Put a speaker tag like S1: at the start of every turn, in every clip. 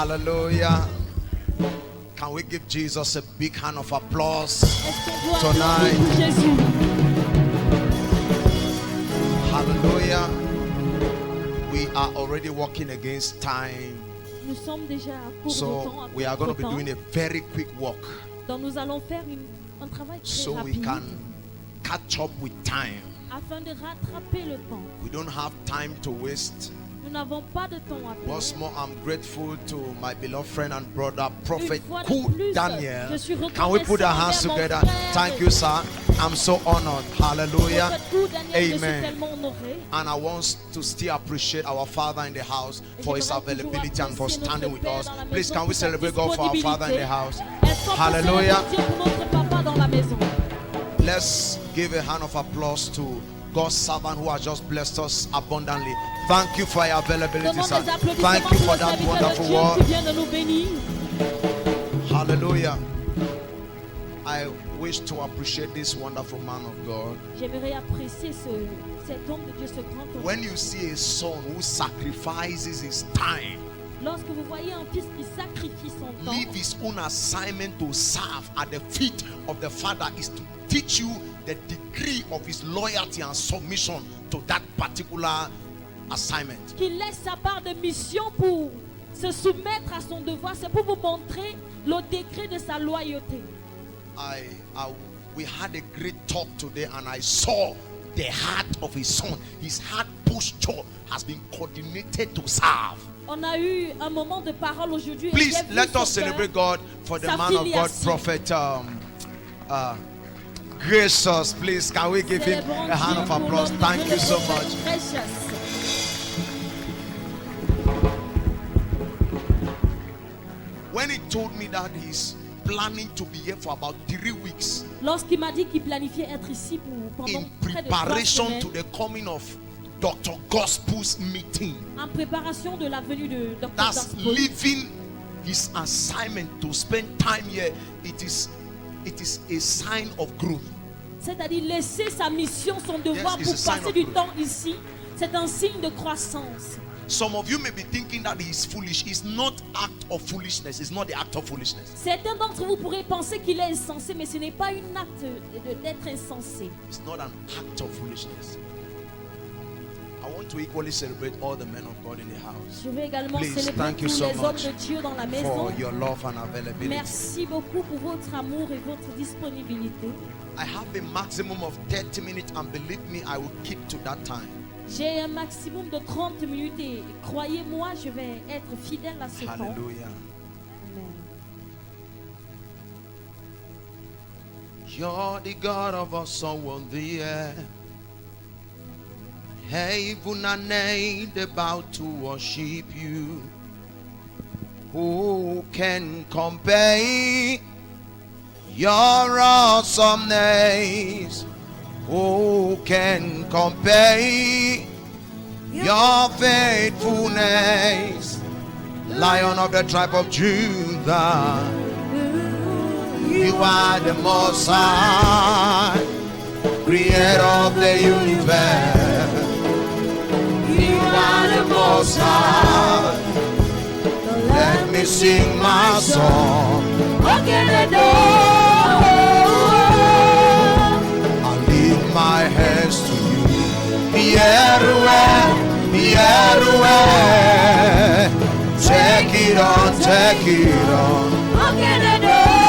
S1: Hallelujah. Can we give Jesus a big hand of applause tonight? Hallelujah. We are already walking against time.
S2: Nous sommes déjà à court de
S1: So
S2: temps.
S1: we are going to be doing a very quick walk
S2: Donc nous allons faire un travail très
S1: so we
S2: rapide
S1: can catch up with time.
S2: afin de rattraper le temps.
S1: We don't have time to waste.
S2: Nous n'avons pas de temps à
S1: Once
S2: perdre.
S1: more, I'm grateful to my beloved friend and brother, Prophet
S2: Une fois de
S1: Kou
S2: plus,
S1: Daniel.
S2: je suis
S1: Can we put our hands
S2: reconnaissant
S1: together?
S2: envers mon
S1: Thank you, sir. I'm so honored. Hallelujah.
S2: Prophète Kou Daniel, je suis
S1: Amen.
S2: tellement honoré.
S1: And I want to still appreciate our Father in the house for his availability and for standing with us. Please, can we celebrate God for our Father in the house?
S2: Est-ce qu'on peut
S1: Hallelujah.
S2: célébrer Dieu pour notre papa dans la maison?
S1: Let's give a hand of applause to God's servant who has just blessed us abundantly. Thank you for your availability,
S2: Donnons
S1: sir.
S2: des applaudissements
S1: Thank you
S2: pour
S1: for
S2: le
S1: that
S2: serviteur de
S1: wonderful
S2: Dieu
S1: word.
S2: qui vient de nous bénir.
S1: Hallelujah. I wish to appreciate this wonderful man of God.
S2: J'aimerais apprécier cet homme de Dieu, ce grand homme.
S1: When you see a son who sacrifices his time,
S2: Lorsque vous voyez un fils qui sacrifie son temps,
S1: leave his own assignment to serve at the feet of the Father, is to teach you the degree of his loyalty and submission to that particular assignment.
S2: qui laisse sa part de mission pour se soumettre à son devoir, c'est pour vous montrer le degré de sa loyauté.
S1: We had a great talk today, and I saw the heart of his son. His heart posture has been coordinated to serve.
S2: On a eu un moment de parole aujourd'hui. et
S1: Please
S2: j'ai vu
S1: let
S2: son
S1: us celebrate
S2: cœur,
S1: God for the
S2: sa
S1: man of God,
S2: filiation.
S1: Prophet Gracious. Please, can we give him
S2: Célébrons
S1: a hand
S2: Dieu
S1: of
S2: pour
S1: applause?
S2: l'homme de
S1: Thank
S2: Dieu,
S1: you so
S2: le
S1: much.
S2: prophète Gracious.
S1: When he told me that he's planning to be here for about 3 weeks
S2: Lorsqu'il m'a dit qu'il planifiait être ici pendant
S1: in
S2: près de 3
S1: preparation
S2: semaines,
S1: to the coming of Dr. Gospel's meeting,
S2: en préparation de la venue de Dr.
S1: that's
S2: Gospel,
S1: leaving his assignment to spend time here. It is a sign of growth.
S2: c'est-à-dire laisser sa mission, son devoir
S1: Yes, it's a
S2: pour
S1: sign
S2: passer
S1: of
S2: du
S1: growth.
S2: temps ici, c'est un signe de croissance.
S1: Some of you may be thinking that he is foolish. It's not act of foolishness. It's not the act of foolishness.
S2: Certains d'entre vous pourraient penser qu'il est insensé, mais ce n'est pas une acte d'être insensé.
S1: It's not an act of foolishness. I want to equally celebrate all the men of God in the house
S2: Je vais également
S1: Please,
S2: célébrer
S1: thank you
S2: tous
S1: so
S2: les hommes
S1: much
S2: de Dieu dans la maison.
S1: for your love and availability.
S2: Merci beaucoup pour votre amour et votre disponibilité.
S1: I have a maximum of 30 minutes, and believe me, I will keep to that time.
S2: J'ai un maximum de 30 minutes et croyez-moi, je vais être fidèle à ce temps.
S1: Hallelujah.
S2: Amen.
S1: You're the God of us, someone there. Heaven and earth about to worship you. Who can compare your awesomeness? Who can compare your faithfulness? Lion of the tribe of Judah, you are the Most High, Creator of the universe. You are the Most High. Let me sing my song.
S2: Open the door.
S1: I lift my hands to you. Pierre, take it on, take it on.
S2: Open the door.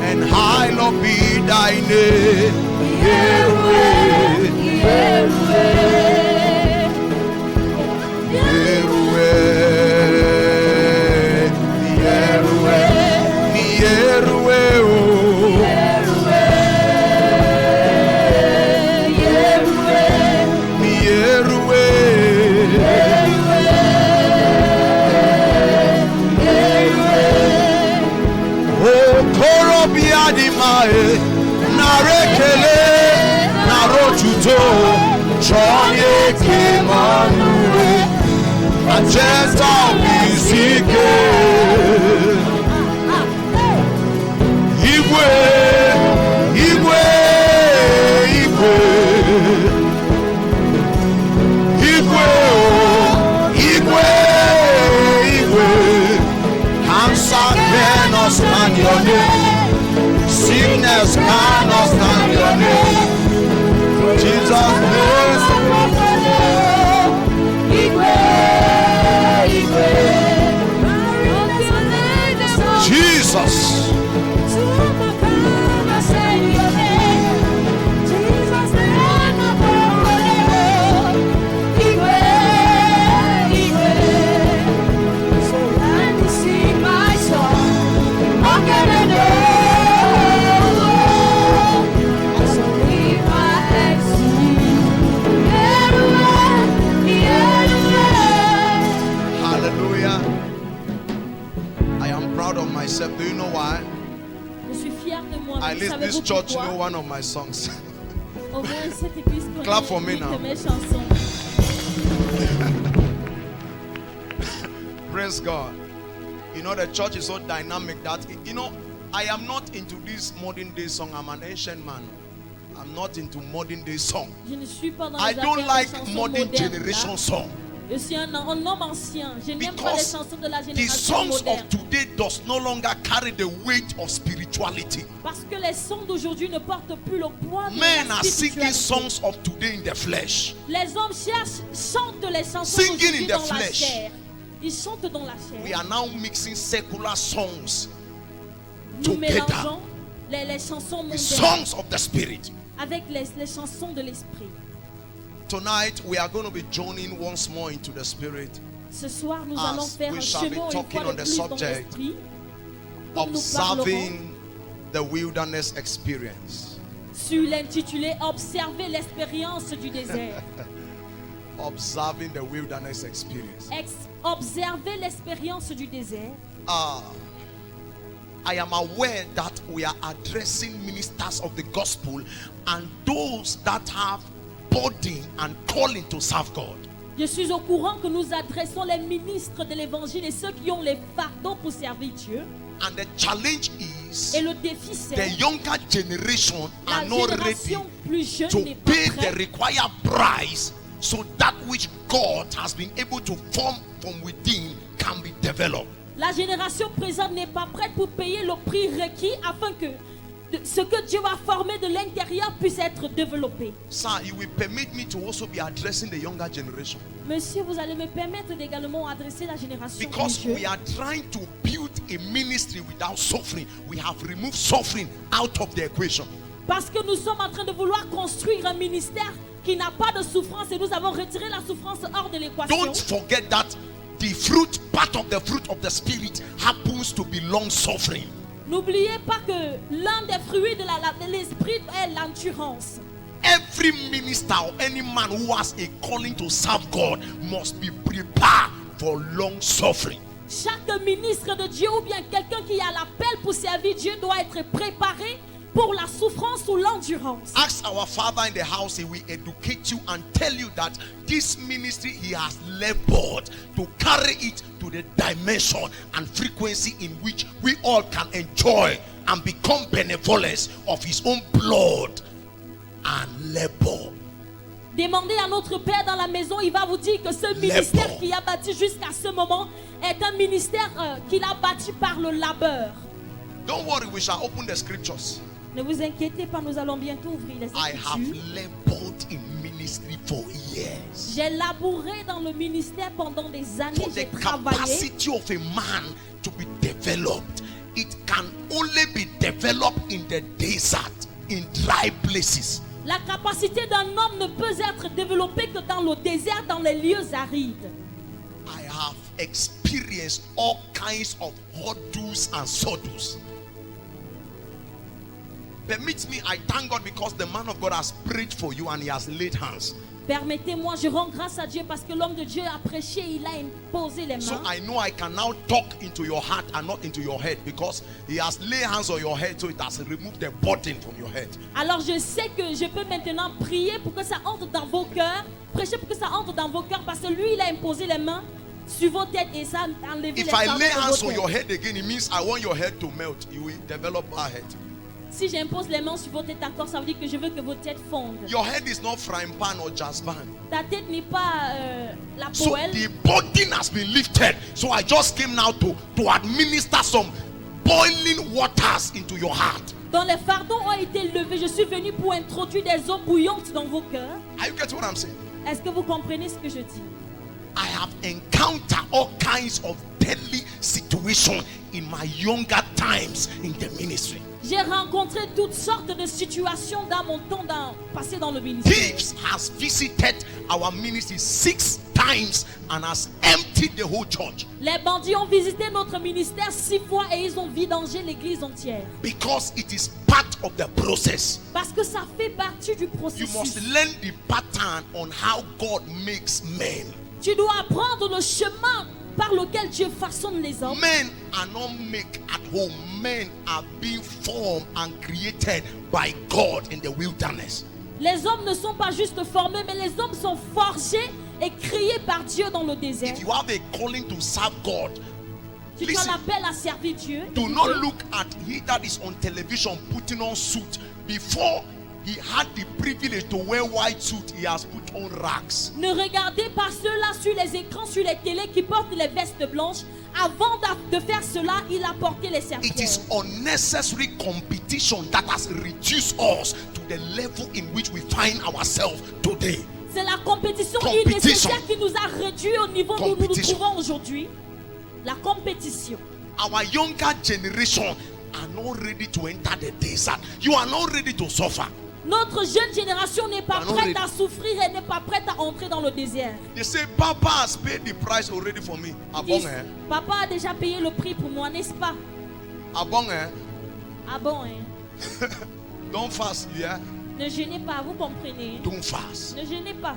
S1: And hallowed be thy name. Narekele narochuto chonye kemanue ajesta bizike igwe igwe igwe igwe oh igwe cannot stand your name. Sickness cannot stand your name. Jesus' name. Jesus. Do you know why?
S2: Je suis fier de moi.
S1: At least this church know one of my songs.
S2: Au moins cette église connaît
S1: Clap for me now.
S2: mes chansons.
S1: Praise God. You know, the church is so dynamic that, you know, I am not into this modern day song. I'm an ancient man. I'm not into modern day song.
S2: Je ne suis pas dans
S1: I
S2: les
S1: don't
S2: affaires
S1: like
S2: des chansons
S1: modern
S2: modernes,
S1: generation
S2: là.
S1: song.
S2: Je suis un homme ancien. Je n'aime pas les
S1: Because
S2: chansons de la
S1: the
S2: génération
S1: songs
S2: moderne.
S1: of today does no longer carry the weight of spirituality.
S2: Parce que les sons d'aujourd'hui ne portent plus le poids de
S1: Men
S2: la
S1: are singing
S2: spiritualité.
S1: songs of today in the flesh.
S2: Les hommes chantent les chansons
S1: Singing
S2: d'aujourd'hui
S1: in the
S2: dans la
S1: flesh.
S2: chair. Ils chantent dans la
S1: We
S2: chair.
S1: are now mixing secular songs
S2: Nous
S1: together
S2: mélangeons les chansons
S1: with
S2: mondaines
S1: songs of the spirit.
S2: avec les chansons de l'esprit.
S1: Tonight we are going to be joining once more into the spirit,
S2: Ce soir, nous
S1: As
S2: allons faire
S1: we
S2: un
S1: shall be
S2: chemin une
S1: talking
S2: fois
S1: on
S2: de
S1: the
S2: plus dans
S1: subject
S2: l'esprit. Comme nous parlerons
S1: observing the wilderness experience.
S2: sur l'intitulé Observer l'expérience du désert.
S1: Observing the wilderness experience.
S2: Observer l'expérience du désert.
S1: I am aware that we are addressing ministers of the gospel and those that have burden and calling to serve God.
S2: Je suis au courant que nous adressons les ministres de l'évangile et ceux qui ont les fardeaux pour servir Dieu.
S1: And the challenge is
S2: Et le défi,
S1: the
S2: c'est
S1: younger generation
S2: la
S1: are not ready
S2: génération plus jeune
S1: to
S2: n'est pas
S1: pay the
S2: prête
S1: required price so that which God has been able to form from within can be developed.
S2: La génération présente n'est pas prête pour payer le prix requis afin que ce que Dieu va former de l'intérieur puisse être développé.
S1: Sir, you will permit me to also be addressing the younger generation
S2: Monsieur, vous allez me permettre d'également adresser la génération
S1: because
S2: plus jeune.
S1: we are trying to build a ministry without suffering. We have removed suffering out of the equation.
S2: Parce que nous sommes en train de vouloir construire un ministère qui n'a pas de souffrance et nous avons retiré la souffrance hors de l'équation.
S1: Don't forget that the fruit, part of the spirit happens to be long suffering.
S2: N'oubliez pas que l'un des fruits de l'esprit est l'endurance.
S1: Every minister or any man who has a calling to serve God must be prepared for long suffering.
S2: Chaque ministre de Dieu ou bien quelqu'un qui a l'appel pour servir Dieu doit être préparé pour la souffrance ou l'endurance.
S1: Ask our father in the house, he will educate you and tell you that this ministry he has labored to carry it to the dimension and frequency in which we all can enjoy and become benevolence of his own blood and labor.
S2: Demandez à notre Père dans la maison, il va vous dire que ce ministère qu'il a bâti jusqu'à ce moment est un ministère qu'il a bâti par le labeur.
S1: Don't worry, we shall open the scriptures.
S2: Ne vous inquiétez pas, nous allons bientôt ouvrir les
S1: I have
S2: Écritures.
S1: labored in ministry for years.
S2: J'ai labouré dans le ministère pendant des années,
S1: For the
S2: j'ai travaillé.
S1: capacity of a man to be developed, it can only be developed in the desert, in dry places.
S2: La capacité d'un homme ne peut être développée que dans le désert, dans les lieux arides.
S1: I have experienced all kinds of hurdles and sorrows. Permit me, I thank God because the man of God has prayed for you and he has laid hands.
S2: Permettez-moi, je rends grâce à Dieu parce que l'homme de Dieu a prêché, il a imposé les
S1: So
S2: mains.
S1: I know I can now talk into your heart and not into your head because he has laid hands on your head, so it has removed the burden from your head.
S2: Alors je sais que je peux maintenant prier pour que ça entre dans vos cœurs, prêcher pour que ça entre dans vos cœurs parce que lui il a imposé les mains sur vos têtes et ça a enlevé les
S1: If I
S2: fardeaux
S1: lay
S2: de
S1: hands
S2: vos
S1: on your
S2: têtes.
S1: head again, it means I want your head to melt. You will develop a head.
S2: Si j'impose les mains sur vos têtes encore, ça veut dire que je veux que vos têtes fondent.
S1: Your head is not frying pan or jazz band.
S2: Ta tête n'est pas la
S1: So
S2: poêle.
S1: the burden has been lifted. So I just came now to administer some boiling waters into your heart.
S2: Dont les fardeaux ont été levés. Je suis venu pour introduire des eaux bouillantes dans vos cœurs.
S1: Are you getting what I'm saying?
S2: Est-ce que vous comprenez ce que je dis?
S1: I have encountered all kinds of deadly situations in my younger times in the ministry.
S2: J'ai rencontré toutes sortes de situations dans mon temps passé dans le ministère.
S1: Thieves has visited our ministry 6 times and has emptied the whole church.
S2: Les bandits ont visité notre ministère 6 fois et ils ont vidangé l'église entière.
S1: Because it is part of the process.
S2: Parce que ça fait partie du
S1: You
S2: processus.
S1: must learn the pattern on how God makes men.
S2: Tu dois apprendre le chemin par lequel Dieu façonne les hommes.
S1: Men are not made at home. Men are being formed and created by God in the wilderness.
S2: Les hommes ne sont pas juste formés, mais les hommes sont forgés et créés par Dieu dans le désert.
S1: If you have a calling to serve God,
S2: Si tu as
S1: listen,
S2: l'appel à servir Dieu,
S1: do not look at he that is on television putting on suit. Before he had the privilege to wear white suit, he has put on rags.
S2: ne regardez pas ceux-là sur les écrans, sur les télés qui portent les vestes blanches. Avant de faire cela, il a porté les
S1: It is
S2: serpents.
S1: unnecessary competition that has reduced us to the level in which we find ourselves today.
S2: C'est la compétition
S1: Competition.
S2: nécessaire qui nous a réduits au niveau où nous nous
S1: Competition.
S2: trouvons aujourd'hui. La compétition.
S1: Our younger generation are not ready to enter the desert. You are not ready to suffer.
S2: Notre jeune génération n'est pas
S1: Bah non,
S2: prête
S1: mais-
S2: à souffrir et n'est pas prête à entrer dans le désert.
S1: They say, Papa has paid the price already for me.
S2: Ils
S1: Abong,
S2: disent,
S1: eh?
S2: Papa a déjà payé le prix pour moi, n'est-ce pas?
S1: Abong, eh?
S2: Ah bon, hein?
S1: Don't fast, yeah?
S2: Ne gênez pas, vous comprenez?
S1: Don't fast.
S2: Ne gênez pas.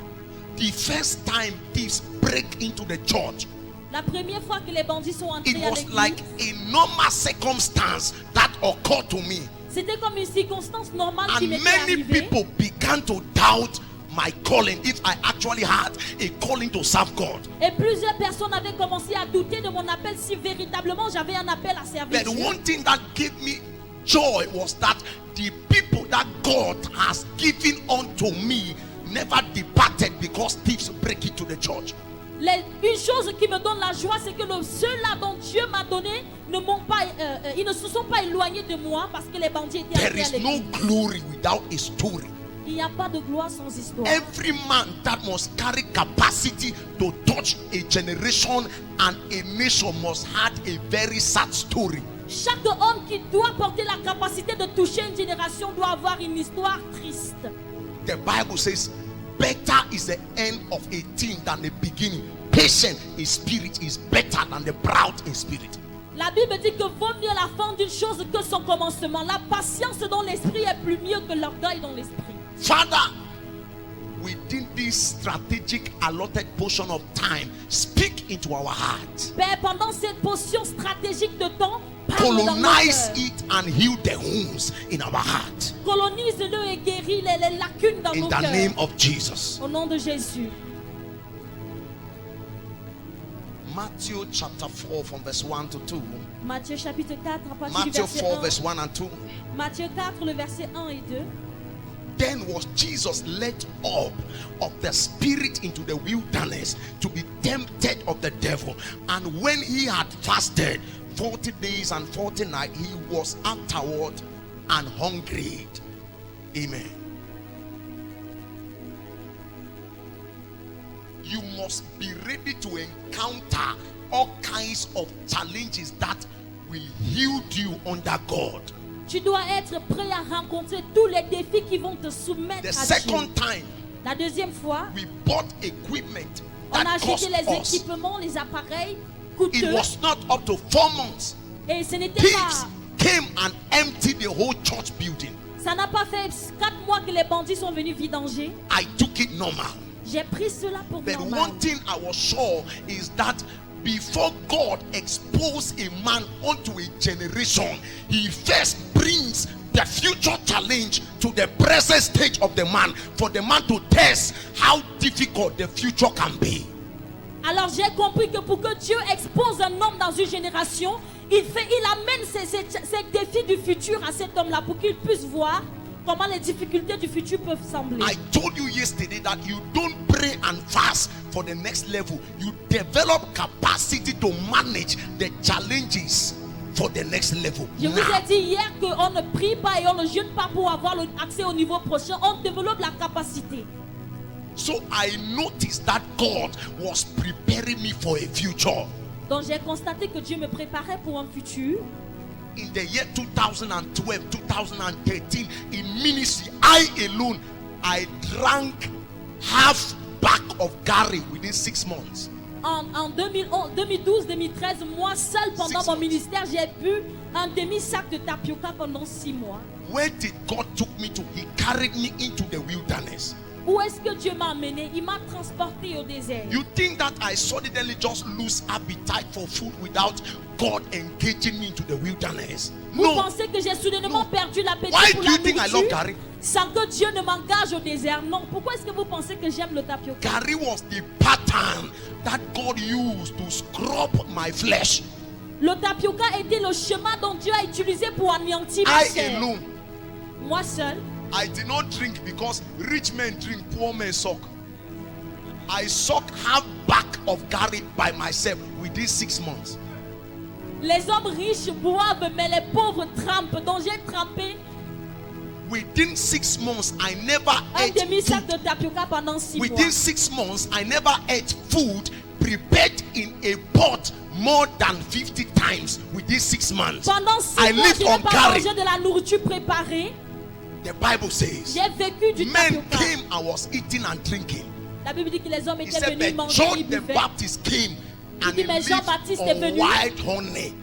S1: The first time thieves break into the church,
S2: La première fois que les bandits sont
S1: it
S2: entrés à
S1: was
S2: l'église,
S1: like a normal circumstance that occurred to me.
S2: c'était comme une circonstance normale qui
S1: And
S2: m'était
S1: many
S2: arrivée.
S1: people began to doubt my calling, if I actually had a calling to serve God.
S2: Et plusieurs personnes avaient commencé à douter de mon appel si véritablement j'avais un appel à servir
S1: But
S2: Dieu.
S1: one thing that gave me joy was that the people that God has given unto me never departed because thieves break into the church.
S2: Une chose qui me donne la joie, c'est que ceux-là dont Dieu m'a donné ils ne se sont pas éloignés de moi parce que les bandits étaient
S1: There
S2: entrés à
S1: is no
S2: l'église.
S1: glory without a story.
S2: Il n'y a pas de gloire sans histoire.
S1: Every man that must carry capacity to touch a generation and a nation must have a very sad story.
S2: Chaque homme qui doit porter la capacité de toucher une génération doit avoir une histoire triste.
S1: The Bible says, better is the end of a thing than the beginning. Patient in spirit is better than the proud in spirit.
S2: La Bible dit que vaut mieux la fin d'une chose que son commencement. La patience dans l'esprit est plus mieux que l'orgueil dans l'esprit.
S1: Father, within this strategic allotted portion of time, speak into our heart.
S2: Père, pendant cette portion stratégique de temps, parle dans nos
S1: Colonize
S2: cœurs.
S1: it and heal the wounds in our heart.
S2: Colonise-le et guéris les lacunes dans
S1: In
S2: nos
S1: the
S2: cœurs.
S1: name of Jesus.
S2: Au nom de Jésus.
S1: Matthew chapter 4 from verse 1 to 2.
S2: Matthieu chapitre 4 à partir du
S1: Matthew
S2: verset
S1: 4
S2: 1.
S1: verse 1 and 2.
S2: Matthieu 4 le verset 1 et 2.
S1: Then was Jesus led up of the Spirit into the wilderness to be tempted of the devil. And when he had fasted 40 days and 40 nights, he was afterward and hungry. Amen. You must be ready to encounter all kinds of challenges that will yield you under God.
S2: Tu dois être prêt à rencontrer tous les défis qui vont te soumettre
S1: The
S2: à
S1: second
S2: Dieu.
S1: time,
S2: La deuxième fois,
S1: we bought equipment
S2: on a
S1: that
S2: acheté
S1: cost
S2: les
S1: us.
S2: équipements, les appareils
S1: It
S2: coûteux.
S1: was not up to 4 months.
S2: Et ce n'était
S1: Thieves
S2: pas,
S1: came and emptied the whole church building.
S2: ça n'a pas fait 4 mois que les bandits sont venus vidanger.
S1: I took it normal.
S2: J'ai pris cela pour
S1: But
S2: normal.
S1: one thing I was sure is that before God exposed a man unto a generation, he first brings the future challenge to the present stage of the man for the man to test how difficult the future can be.
S2: Alors j'ai compris que pour que Dieu expose un homme dans une génération, il amène ces défis du futur à cet homme-là pour qu'il puisse voir comment les difficultés du futur peuvent sembler.
S1: I told you yesterday that you don't pray and fast for the next level. You develop capacity to manage the challenges for the next level.
S2: Je vous ai dit hier qu'on ne prie pas et on ne jeûne pas pour avoir accès au niveau prochain. On développe la capacité.
S1: So I noticed that God was preparing me for a future.
S2: Donc j'ai constaté que Dieu me préparait pour un futur.
S1: In the year 2012, 2013, in ministry, I alone, I drank half bag of Gary within 6 months.
S2: En 2012, 2013, moi seul pendant mon ministère, j'ai bu un demi-sac de tapioca pendant 6 mois.
S1: Where did God took me to? He carried me into the wilderness.
S2: Où est-ce que Dieu m'a amené? Il m'a transporté au désert.
S1: You think that I suddenly just lose appetite for food without God engaging me into the wilderness?
S2: Vous
S1: No.
S2: pensez que j'ai soudainement perdu l'appétit
S1: Why
S2: pour
S1: do
S2: la
S1: you think I love
S2: nourriture
S1: Gary?
S2: sans que Dieu ne m'engage au désert? Non. Pourquoi est-ce que vous pensez que j'aime le tapioca?
S1: Gary was the pattern that God used to scrub my flesh.
S2: Le tapioca était le chemin dont Dieu a utilisé pour anéantir ma
S1: I
S2: chair.
S1: alone.
S2: Moi seul.
S1: I did not drink because rich men drink, poor men suck. I sucked half bag of Gary by myself within 6 months.
S2: Les hommes riches boivent, mais les pauvres trempent. Donc j'ai trempé
S1: Within 6 months, I never
S2: un
S1: ate
S2: demi-sac
S1: food.
S2: de tapioca pendant 6 mois.
S1: Within 6 months, I never ate food prepared in a pot more than 50 times within 6 months.
S2: Pendant 6
S1: I
S2: mois,
S1: lived
S2: je n'ai
S1: on
S2: pas
S1: Gary.
S2: mangé de la nourriture préparée.
S1: The Bible says,
S2: J'ai vécu du
S1: men
S2: tapioca.
S1: came and was eating and drinking.
S2: La Bible dit que les hommes
S1: He
S2: étaient
S1: said,
S2: venus
S1: but
S2: manger,
S1: John
S2: ils
S1: the
S2: buvaient.
S1: Baptist came and
S2: dit,
S1: he
S2: mais
S1: lived
S2: Jean-Baptiste est
S1: on
S2: venu.
S1: wild honey.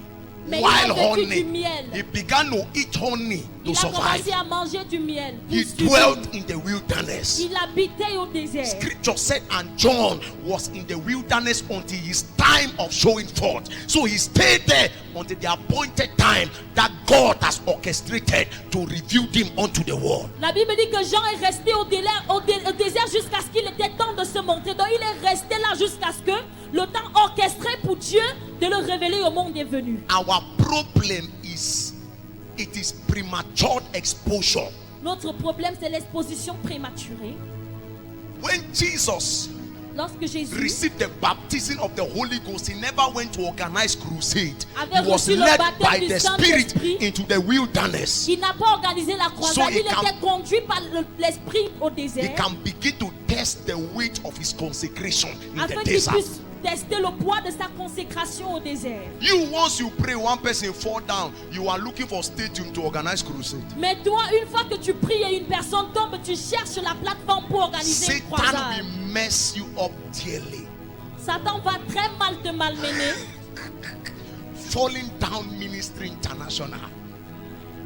S2: Mais il
S1: Wild
S2: a vécu
S1: honey.
S2: du miel.
S1: He began to eat honey to
S2: Il a commencé
S1: survive.
S2: à manger du miel. pour
S1: He
S2: survivre.
S1: dwelt in the wilderness.
S2: Il habitait au désert.
S1: Scripture said, and John was in the wilderness until his time of showing forth. So he stayed there until the appointed time that God has orchestrated to reveal him unto the world.
S2: La Bible dit que Jean est resté au désert jusqu'à ce qu'il était temps de se monter. Donc il est resté là jusqu'à ce que le temps orchestré pour Dieu de le révéler au monde est venu.
S1: Our problem is, it is premature exposure.
S2: Notre problème, c'est l'exposition prématurée.
S1: When Jesus
S2: Lorsque Jésus
S1: received the baptism of the Holy Ghost, he never went to organize crusade.
S2: avait
S1: He was
S2: reçu le
S1: led
S2: baptême
S1: by
S2: du
S1: the
S2: Saint-Esprit.
S1: Spirit into the wilderness.
S2: il n'a pas organisé la croisade,
S1: So he
S2: il
S1: can-
S2: était conduit par l'esprit au
S1: He
S2: désert
S1: can begin to test the weight of his consecration in
S2: afin
S1: the
S2: qu'il
S1: desert.
S2: puisse tester le poids de sa consécration au désert.
S1: You, once you pray, one person fall down, you are looking for stadium to organize crusade.
S2: Mais toi, une fois que tu pries et une personne tombe, tu cherches la plateforme pour organiser une
S1: Satan
S2: croisade.
S1: will mess you up dearly.
S2: Satan va très mal te malmener.
S1: Falling Down Ministry International.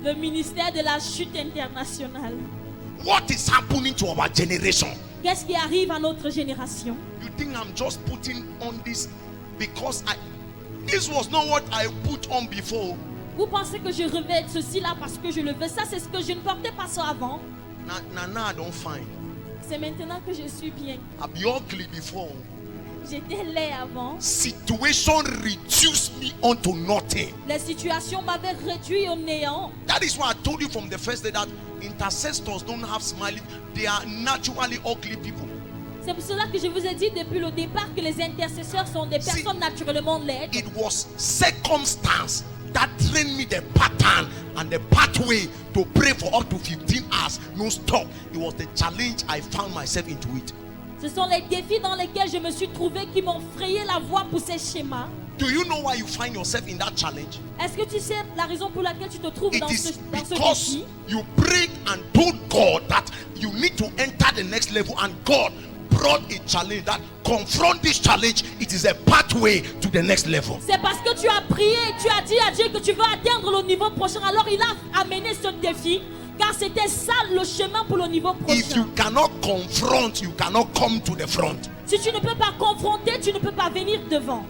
S2: Le ministère de la chute internationale.
S1: What is happening to our generation?
S2: Qu'est-ce qui arrive à notre génération?
S1: You think I'm just putting on this because this was not what I put on before.
S2: Vous pensez que je revêt ceci là parce que je le veux? Ça, c'est ce que je ne portais pas ça avant.
S1: Now I don't find.
S2: C'est maintenant que je suis bien.
S1: I've been ugly before.
S2: J'étais laid avant.
S1: Situation reduced me unto nothing.
S2: Les situations m'avaient réduit au néant.
S1: That is why I told you from the first day that intercessors don't have smiling. They are naturally ugly people.
S2: C'est pour cela que je vous ai dit depuis le départ que les intercesseurs sont des
S1: See,
S2: personnes naturellement laides.
S1: It was circumstance that trained me the pattern and the pathway to pray for up to 15 hours non-stop. It was the challenge I found myself into it.
S2: Ce sont les défis dans lesquels je me suis trouvé qui m'ont frayé la voie pour ces schémas.
S1: Do you know why you find yourself in that challenge?
S2: Est-ce que tu sais la raison pour laquelle tu te trouves
S1: It
S2: dans
S1: is
S2: ce
S1: because
S2: défi?
S1: you prayed and told God that you need to enter the next level, and God brought a challenge that confront this challenge. It is a pathway to the next level.
S2: C'est parce que tu as prié et tu as dit à Dieu que tu veux atteindre le niveau prochain. Alors il a amené ce défi. Car c'était ça le chemin pour le niveau
S1: If you
S2: prochain.
S1: cannot confront, you cannot come to the front.
S2: Si tu ne peux pas confronter, tu ne peux pas venir devant.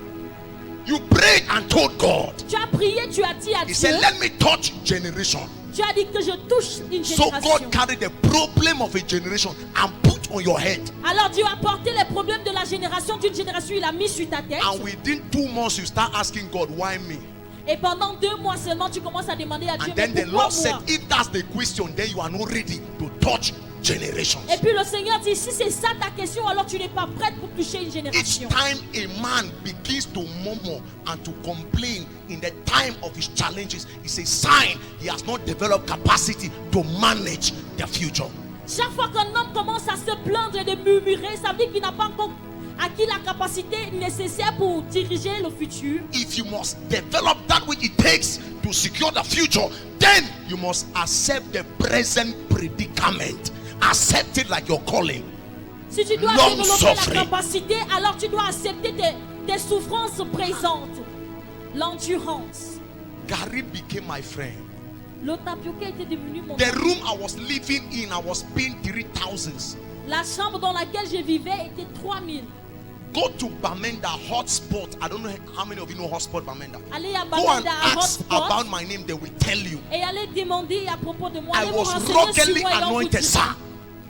S1: You prayed and told God.
S2: Tu as prié, tu as dit à
S1: He
S2: Dieu.
S1: said, let me touch generation.
S2: Tu as dit que je touche une
S1: So
S2: génération.
S1: God carried the problem of a generation and put on your head.
S2: Alors Dieu a porté les problèmes de la génération d'une génération, il a mis sur ta tête.
S1: And within 2 months, you start asking God, why me?
S2: Et pendant 2 mois seulement, tu commences à demander à Dieu,
S1: And
S2: mais
S1: then the
S2: pourquoi
S1: Lord said,
S2: moi?
S1: if that's the question, then you are not ready to touch generations.
S2: Et puis le Seigneur dit, si c'est ça ta question, alors tu n'es pas prête pour toucher une
S1: Each
S2: génération.
S1: time a man begins to murmur and to complain in the time of his challenges, it's a sign he has not developed capacity to manage the future.
S2: Chaque fois qu'un homme commence à se plaindre et de murmurer, ça veut dire qu'il n'a pas encore acquis la capacité nécessaire pour diriger le futur.
S1: If you must develop that which it takes to secure the future, then you must accept the present predicament. Accept it like your calling.
S2: Si tu dois
S1: Long
S2: développer
S1: suffering.
S2: la capacité, alors tu dois accepter tes souffrances présentes. L'endurance.
S1: Gary became my friend.
S2: Le tapioca était devenu mon
S1: The
S2: ami.
S1: room I was living in, I was paying 3,000.
S2: La chambre dans laquelle je vivais était 3000.
S1: Go to Bamenda hotspot. I don't know how many of you know hotspot Bamenda.
S2: Allez à
S1: Go and
S2: Bamenda à
S1: ask
S2: Hotspot
S1: about my name, they will tell you.
S2: et allez demander à propos de moi.
S1: I
S2: Allez vous
S1: was
S2: renseigner sur
S1: rockily
S2: moi et on vous
S1: anointed,
S2: dira.
S1: sir.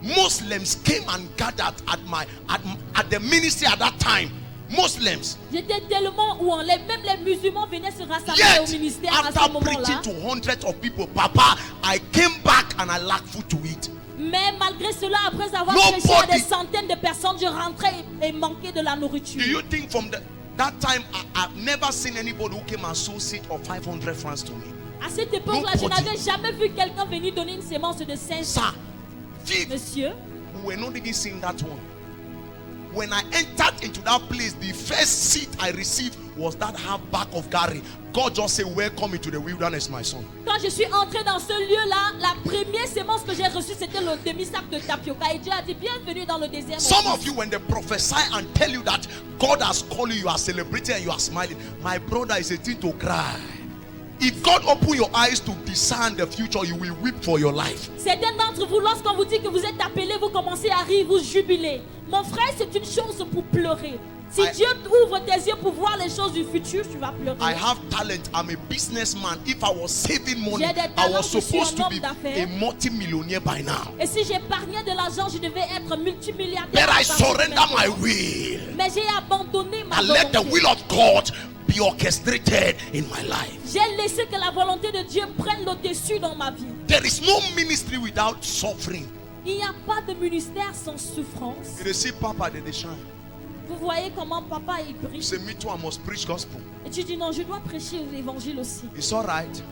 S1: Muslims came and gathered at the ministry at that time. Muslims.
S2: J'étais tellement où même les musulmans venaient se rassembler au
S1: Yet,
S2: ministère à ce
S1: after
S2: moment-là.
S1: preaching to hundreds of people, Papa, I came back and I lacked food to eat.
S2: Mais malgré cela, après avoir
S1: Nobody-
S2: prêché à des centaines de personnes, je rentrais et manquais de la nourriture.
S1: Do you think from that time, I've never seen anybody who came and sow seed of 500 francs to me?
S2: À cette époque-là, je
S1: Nobody.
S2: n'avais jamais vu quelqu'un venir donner une sémence de 500.
S1: Sir, thief,
S2: Monsieur,
S1: we were not even seeing that one. When I entered into that place, the first seed I received was that half bag of Gary. God just said, welcome into the wilderness, my son.
S2: quand je suis entré dans ce lieu-là, la première sémence que j'ai reçue, c'était le demi-sac de tapioca. Et Dieu a dit, bienvenue dans le désert. mon
S1: Some
S2: fils.
S1: of you, when they prophesy and tell you that God has called you, you are celebrating and you are smiling. My brother, is a thing to cry. If God open your eyes to discern the future, you will weep for your life.
S2: Certains d'entre vous, lorsqu'on vous dit que vous êtes appelé, vous commencez à rire, vous jubilez. Mon frère, c'est une chose pour pleurer. Si Dieu ouvre tes yeux pour voir les choses du futur, tu vas pleurer.
S1: I have talent. I'm a businessman. If I was saving money,
S2: J'ai des
S1: I
S2: talents,
S1: was
S2: je suis
S1: supposed
S2: un
S1: to be
S2: homme d'affaires.
S1: a multi-millionaire by now.
S2: Et si j'épargnais de l'argent, je devais être multimilliardaire.
S1: But I
S2: à partir de
S1: surrender my
S2: maintenant.
S1: will
S2: Mais j'ai abandonné ma
S1: and let the
S2: volonté.
S1: will of God be orchestrated in my life.
S2: J'ai laissé que la volonté de Dieu prenne le dessus dans ma vie.
S1: There is no ministry without suffering.
S2: Il n'y a pas de ministère sans souffrance.
S1: You see, Papa, they shine.
S2: Vous voyez comment papa il
S1: You
S2: brille.
S1: say, me too, I must preach gospel.
S2: Et tu dis non, je dois prêcher l'évangile aussi.
S1: It's all right.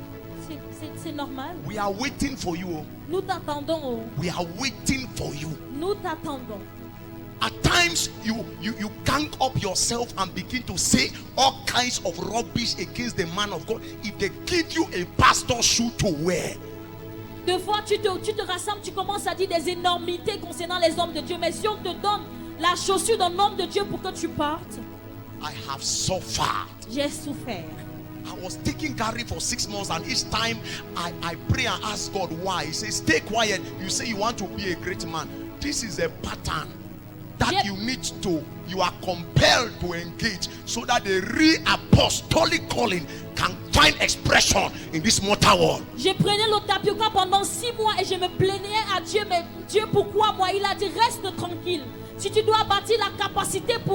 S2: C'est normal.
S1: We are waiting for you.
S2: Nous t'attendons. Oh.
S1: We are waiting for you.
S2: Nous t'attendons.
S1: At times, you gang up yourself and begin to say all kinds of rubbish against the man of God. If they give you a pastor shoe to wear,
S2: Deux fois, tu te rassembles, tu commences à dire des énormités concernant les hommes de Dieu. Mais si on te donne la chaussure d'un homme de Dieu pour que tu partes,
S1: I have suffered.
S2: j'ai souffert.
S1: I was taking Gary for 6 months, and each time I pray and ask God why. He says, stay quiet. You say you want to be a great man. This is a pattern that
S2: Yep.
S1: you are compelled to engage so that the real apostolic calling can find expression in this mortal world.
S2: Je prenais le tapioca pendant 6 mois et je me plaignais à Dieu. Mais Dieu, pourquoi moi? Il a dit, reste tranquille. Si tu dois bâtir la capacité pour